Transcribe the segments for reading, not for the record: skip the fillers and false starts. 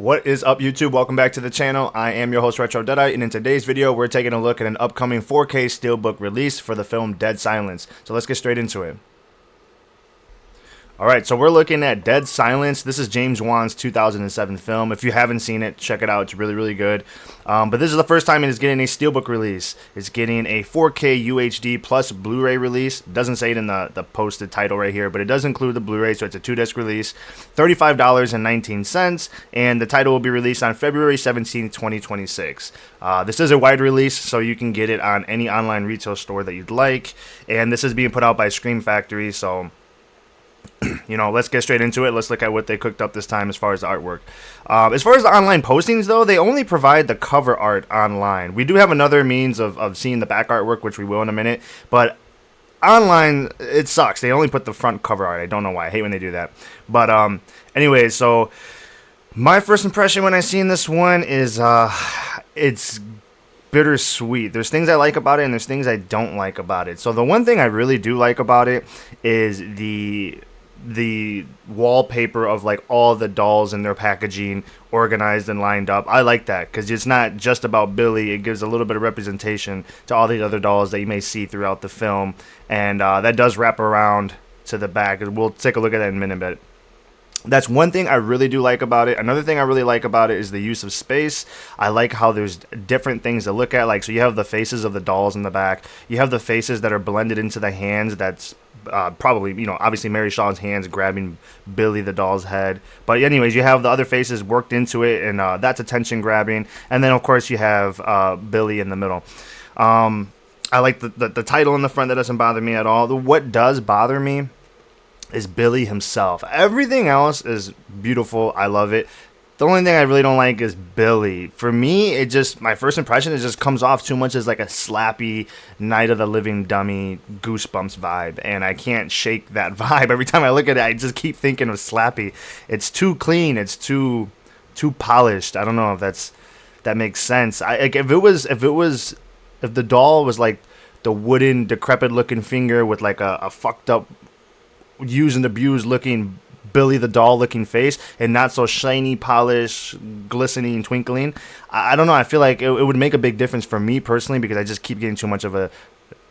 What is up, YouTube? Welcome back to the channel. I am your host, Retro Deadite, and in today's video, we're taking a look at an upcoming 4K Steelbook release for the film Dead Silence. So let's get straight into it. Alright, so we're looking at Dead Silence. This is James Wan's 2007 film. If you haven't seen it, check it out. It's really, really good. But this is the first time it is getting a Steelbook release. It's getting a 4K UHD plus Blu-ray release. It doesn't say it in the posted title right here, but it does include the Blu-ray, so it's a 2-disc release. $35.19, and the title will be released on February 17th, 2026. This is a wide release, so you can get it on any online retail store that you'd like. And this is being put out by Scream Factory, so you know, let's get straight into it. Let's look at what they cooked up this time as far as the artwork. As far as the online postings, though, they only provide the cover art online. We do have another means of seeing the back artwork, which we will in a minute. But online, it sucks. They only put the front cover art. I don't know why. I hate when they do that. But anyways, so my first impression when I seen this one is it's bittersweet. There's things I like about it, and there's things I don't like about it. So the one thing I really do like about it is the wallpaper of like all the dolls and their packaging organized and lined up. I like that because it's not just about Billy. It gives a little bit of representation to all the other dolls that you may see throughout the film, and that does wrap around to the back. We'll take a look at that in a minute, but that's one thing I really do like about it. Another thing I really like about it is the use of space. I like how there's different things to look at. Like, so you have the faces of the dolls in the back. You have the faces that are blended into the hands. That's probably, you know, obviously Mary Shaw's hands grabbing Billy the doll's head. But anyways, you have the other faces worked into it, and that's attention grabbing. And then, of course, you have Billy in the middle. I like the title in the front. That doesn't bother me at all. What does bother me is Billy himself. Everything else is beautiful. I love it. The only thing I really don't like is Billy. For me, it just, my first impression, it just comes off too much as like a slappy Night of the Living Dummy Goosebumps vibe, and I can't shake that vibe. Every time I look at it, I just keep thinking of Slappy. It's too clean. It's too polished. I don't know if that makes sense. Like if the doll was like the wooden, decrepit looking finger with like a fucked up, used and abused looking Billy the doll looking face, and not so shiny, polished, glistening, twinkling, I don't know. I feel like it would make a big difference for me personally, because I just keep getting too much of a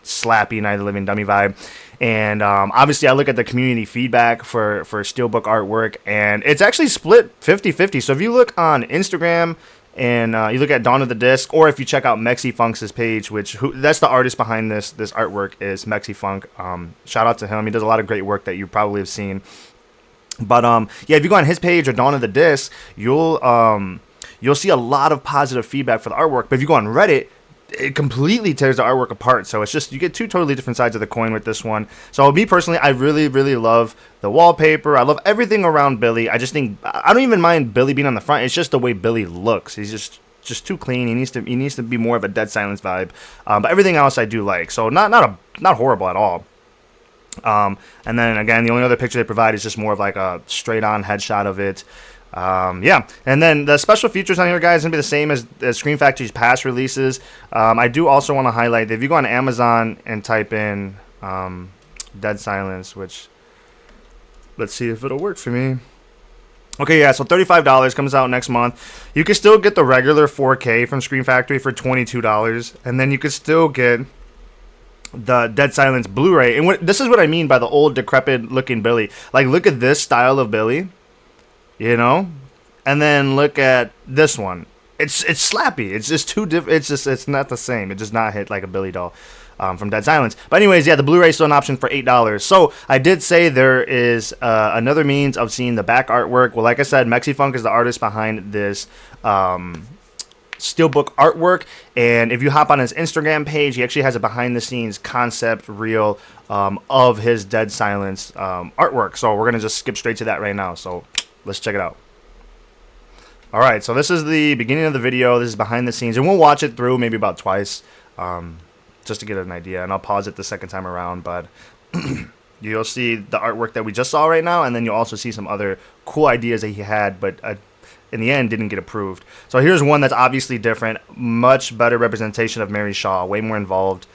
slappy Night of the Living Dummy vibe. And obviously I look at the community feedback for Steelbook artwork, and it's actually split 50-50. So if you look on Instagram and you look at Dawn of the Disc, or if you check out Mexifunk's page, that's the artist behind this artwork is Mexifunk. Shout out to him. He does a lot of great work that you probably have seen. But yeah, if you go on his page or Dawn of the Disc, you'll see a lot of positive feedback for the artwork. But if you go on Reddit, it completely tears the artwork apart. So it's just, you get two totally different sides of the coin with this one. So me personally, I really, really love the wallpaper. I love everything around Billy. I just think, I don't even mind Billy being on the front. It's just the way Billy looks. He's just too clean. He needs to be more of a Dead Silence vibe. But everything else I do like. So not horrible at all. And then again, the only other picture they provide is just more of like a straight on headshot of it. Yeah, and then the special features on here, guys, gonna be the same as Scream Factory's past releases. I do also want to highlight that if you go on Amazon and type in Dead Silence, which, let's see if it'll work for me. Okay, yeah, so $35 comes out next month. You can still get the regular 4K from Scream Factory for $22, and then you can still get the Dead Silence Blu-ray. And this is what I mean by the old decrepit looking Billy. Like, look at this style of Billy, you know, and then look at this one. It's slappy. It's just too different. It's not the same. It does not hit like a Billy doll from Dead Silence. But anyways, yeah, the Blu-ray is still an option for $8. So I did say there is another means of seeing the back artwork. Well, like I said, Mexifunk is the artist behind this Steelbook artwork, and if you hop on his Instagram page, he actually has a behind-the-scenes concept reel of his Dead Silence artwork. So we're gonna just skip straight to that right now. So let's check it out. All right, so this is the beginning of the video. This is behind the scenes, and we'll watch it through maybe about twice, just to get an idea. And I'll pause it the second time around, but you'll see the artwork that we just saw right now, and then you'll also see some other cool ideas that he had, but in the end didn't get approved. So here's one that's obviously different, much better representation of Mary Shaw, way more involved.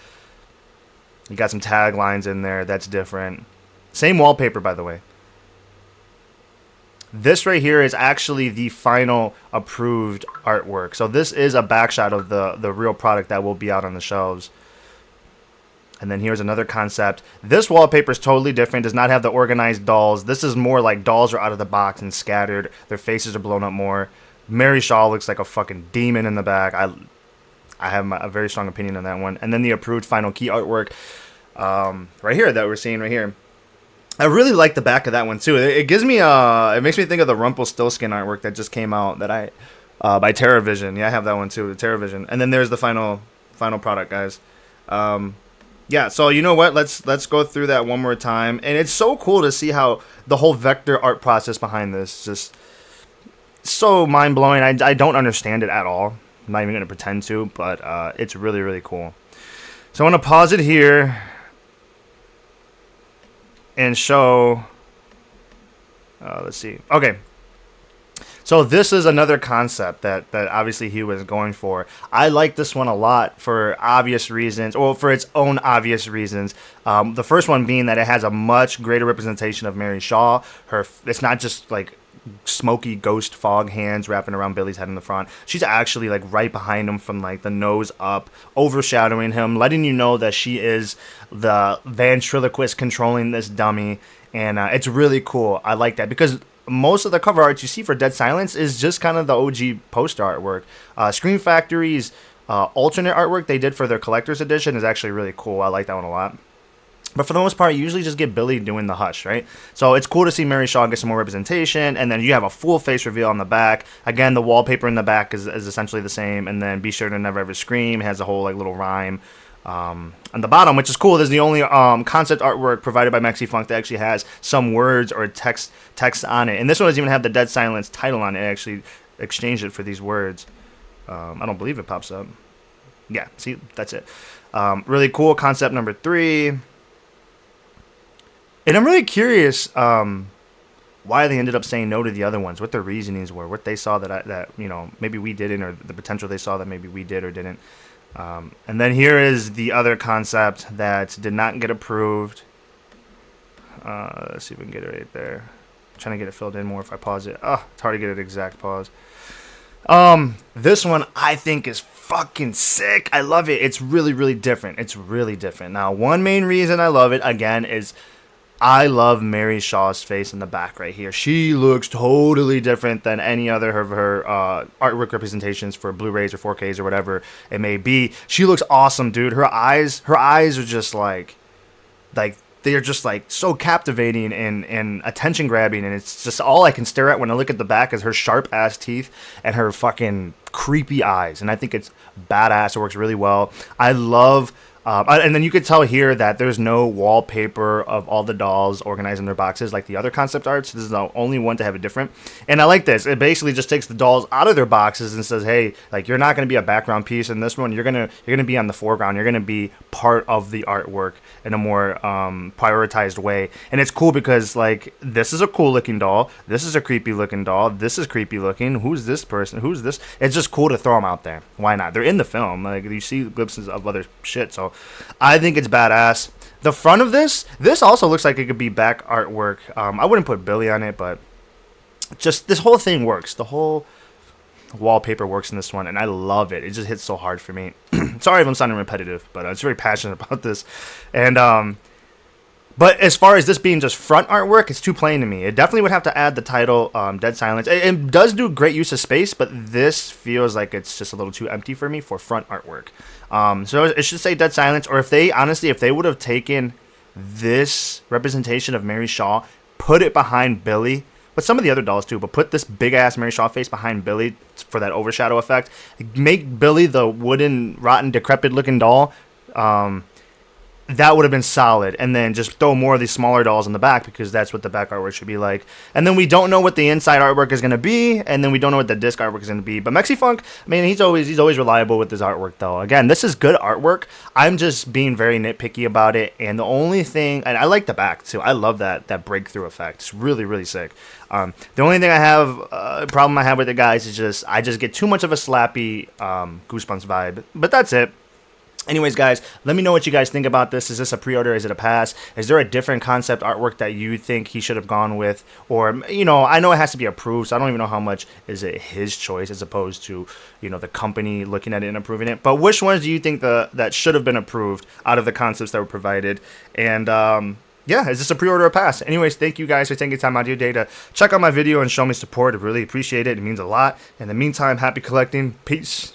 You got some taglines in there that's different. Same wallpaper, by the way. This right here is actually the final approved artwork. So this is a backshot of the real product that will be out on the shelves. And then here's another concept. This wallpaper is totally different. Does not have the organized dolls. This is more like dolls are out of the box and scattered. Their faces are blown up more. Mary Shaw looks like a fucking demon in the back. I have a very strong opinion on that one. And then the approved final key artwork right here that we're seeing right here. I really like the back of that one too. It gives me it makes me think of the Rumpelstiltskin artwork that just came out that by TerraVision. Yeah, I have that one too, the TerraVision. And then there's the final product, guys. Yeah, so you know what? Let's go through that one more time. And it's so cool to see how the whole vector art process behind this just so mind blowing. I don't understand it at all. I'm not even gonna pretend to, but it's really, really cool. So I want to pause it here and show. Let's see. Okay. So this is another concept that obviously he was going for. I like this one a lot for obvious reasons, or for its own obvious reasons. The first one being that it has a much greater representation of Mary Shaw. It's not just like smoky ghost fog hands wrapping around Billy's head in the front. She's actually like right behind him from like the nose up, overshadowing him, letting you know that she is the ventriloquist controlling this dummy. And it's really cool. I like that because most of the cover art you see for Dead Silence is just kind of the OG poster artwork. Scream Factory's alternate artwork they did for their collector's edition is actually really cool. I like that one a lot. But for the most part, you usually just get Billy doing the hush, right? So it's cool to see Mary Shaw get some more representation, and then you have a full face reveal on the back. Again, the wallpaper in the back is essentially the same, and then Be Sure to Never Ever Scream has a whole like little rhyme on the bottom, which is cool. This is the only concept artwork provided by Maxi Funk that actually has some words or text on it. And this one doesn't even have the Dead Silence title on it. It actually exchanged it for these words. I don't believe it pops up. Yeah, see, that's it. Really cool concept number 3. And I'm really curious why they ended up saying no to the other ones, what their reasonings were, what they saw that you know maybe we didn't, or the potential they saw that maybe we did or didn't. And then here is the other concept that did not get approved. Let's see if we can get it right there. I'm trying to get it filled in more if I pause it. Oh, it's hard to get an exact pause. This one I think is fucking sick. I love it. It's really, really different. It's really different. Now, one main reason I love it, again, is I love Mary Shaw's face in the back right here. She looks totally different than any other of her artwork representations for Blu-rays or 4Ks or whatever it may be. She looks awesome, dude. Her eyes are just like they are just like so captivating and attention grabbing, and it's just all I can stare at when I look at the back is her sharp ass teeth and her fucking creepy eyes, and I think it's badass. It works really well. I love. And then you could tell here that there's no wallpaper of all the dolls organized in their boxes like the other concept arts. This is the only one to have it different. And I like this. It basically just takes the dolls out of their boxes and says, hey, like, you're not going to be a background piece in this one. You're gonna be on the foreground. You're going to be part of the artwork in a more prioritized way. And it's cool because, like, this is a cool looking doll. This is a creepy looking doll. This is creepy looking. Who's this person? Who's this? It's just cool to throw them out there. Why not? They're in the film. Like, you see glimpses of other shit. So I think it's badass. The front of this also looks like it could be back artwork. I wouldn't put Billy on it, but just this whole thing works. The whole wallpaper works in this one, and I love it. It just hits so hard for me. Sorry if I'm sounding repetitive, but I was very passionate about this. And but as far as this being just front artwork, it's too plain to me. It definitely would have to add the title, Dead Silence. It does do great use of space, but this feels like it's just a little too empty for me for front artwork. So it should say Dead Silence, or if they would have taken this representation of Mary Shaw, put it behind Billy, but some of the other dolls too, but put this big-ass Mary Shaw face behind Billy for that overshadow effect. Make Billy the wooden, rotten, decrepit-looking doll. That would have been solid, and then just throw more of these smaller dolls in the back because that's what the back artwork should be like. And then we don't know what the inside artwork is going to be, and then we don't know what the disc artwork is going to be. But Maxi Funk, I mean, he's always reliable with his artwork, though. Again, this is good artwork. I'm just being very nitpicky about it, and the only thing, and I like the back too. I love that breakthrough effect. It's really, really sick. The only thing problem I have with it, guys, is I just get too much of a slappy Goosebumps vibe. But that's it. Anyways, guys, let me know what you guys think about this. Is this a pre-order? Is it a pass? Is there a different concept artwork that you think he should have gone with? Or, you know, I know it has to be approved, so I don't even know how much is it his choice as opposed to, you know, the company looking at it and approving it. But which ones do you think that should have been approved out of the concepts that were provided? And, yeah, is this a pre-order or pass? Anyways, thank you guys for taking time out of your day to check out my video and show me support. I really appreciate it. It means a lot. In the meantime, happy collecting. Peace.